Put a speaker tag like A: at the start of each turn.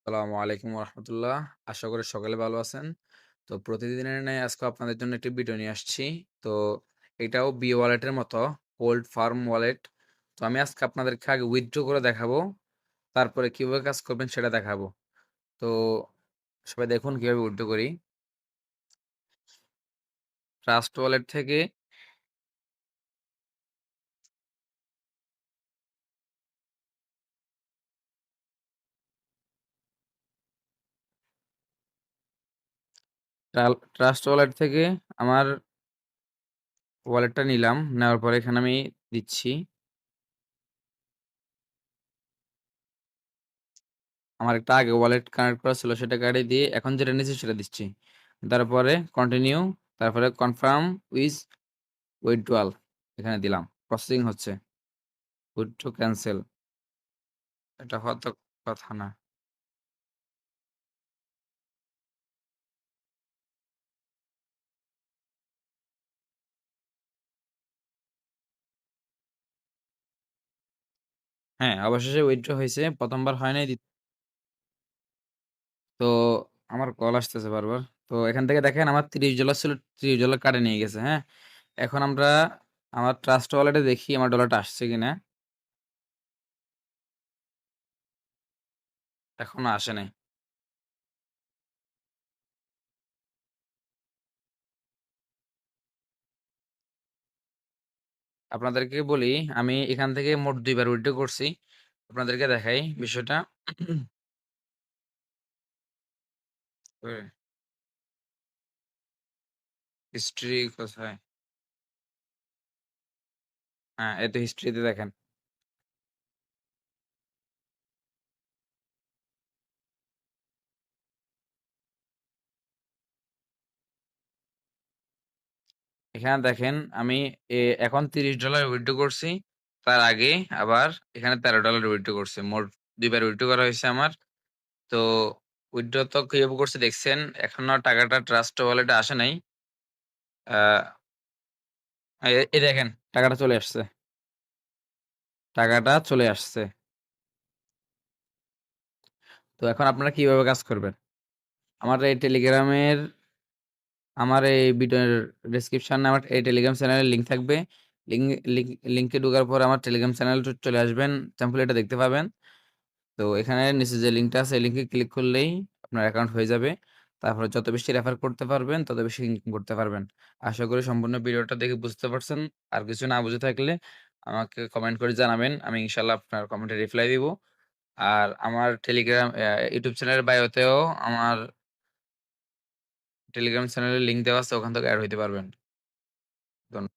A: আসসালামু আলাইকুম রহমতুল্লাহ। আশা করি সকলে ভালো আছেন। তো প্রতিদিনের ন্যায় আজকেও আপনাদের জন্য একটি ভিডিও নিয়ে আসছি। তো এটাও বি ওয়ালেটের মতো কোল্ড ফার্ম ওয়ালেট। তো আমি আজকে আপনাদেরকে আগে উইথড্র করে দেখাবো। তারপরে কিভাবে কাজ করবেন সেটা দেখাবো। তো সবাই দেখুন কিভাবে উইথড্র করি। ট্রাস্ট ওয়ালেট থেকে ট্রাস্ট ওয়ালেট থেকে আমার ওয়ালেটটা নিলাম। নেওয়ার পরে এখানে আমি দিচ্ছি। আমার একটা আগে ওয়ালেট কানেক্ট করা ছিল সেটা কার্ডে দিয়ে এখন যেটা নিচ্ছি সেটা দিচ্ছি। তারপরে কন্টিনিউ, তারপরে কনফার্ম উইথ উইথড্রয়াল এখানে দিলাম। প্রসেসিং হচ্ছে। Withdraw cancel. এটা হওয়ার তো কথা না। হ্যাঁ, অবশেষে উইথড্র হইছে। ১ম বার হয় নাই। তো আমার কল আসতেছে বারবার। তো এখান থেকে দেখেন আমার $৩০ ছিল, $৩০ কাটে নিয়ে গেছে, হ্যাঁ? এখন আমরা আমার ট্রাস্ট ওয়ালেটে দেখি আমার ডলারটা আসছে কিনা। এখনো আসে নাই। আপনাদেরকে বলি, আমি এখান থেকে মোট ২ বার উইথড্র করছি। আপনাদেরকে দেখাই বিষয়টা। হিস্ট্রি কোথায়? হ্যাঁ, এই তো হিস্ট্রিতে দেখেন। এখানে দেখেন আমি এখন $৩০ উইথড্র করছি। তার আগে আবার এখানে $১৩ উইথড্র করছি। মোট ২ বার উইথড্র করা হইছে আমার। তো উইথড্র তো কিভাবে করছি দেখছেন। এখনো টাকাটা ট্রাস্ট ওয়ালেটে আসে নাই। আ এই দেখেন টাকাটা চলে আসছে। টাকাটা চলে আসছে। তো এখন আপনারা কিভাবে কাজ করবেন? আমার এই টেলিগ্রামের আমার এই ভিডিওর ডেসক্রিপশনে আমার এই টেলিগ্রাম চ্যানেলের লিঙ্ক থাকবে। লিঙ্ক লিঙ্ক লিঙ্কে ঢোকার পর আমার টেলিগ্রাম চ্যানেল চলে আসবেন। টেমপ্লেটটা দেখতে পাবেন। তো এখানে নিচে যে লিঙ্কটা আছে এই লিঙ্কে ক্লিক করলেই আপনার অ্যাকাউন্ট হয়ে যাবে। তারপরে যত বেশি রেফার করতে পারবেন তত বেশি ইনকাম করতে পারবেন। আশা করি সম্পূর্ণ ভিডিওটা দেখে বুঝতে পারছেন। আর কিছু না বুঝে থাকলে আমাকে কমেন্ট করে জানাবেন। আমি ইনশাআল্লাহ আপনার কমেন্টে রিপ্লাই দিব। আর আমার টেলিগ্রাম ইউটিউব চ্যানেলের বায়োতেও আমার টেলিগ্রাম চ্যানেলের লিঙ্ক দেওয়া আছে ওখান থেকে এড হইতে পারবেন। ধন্য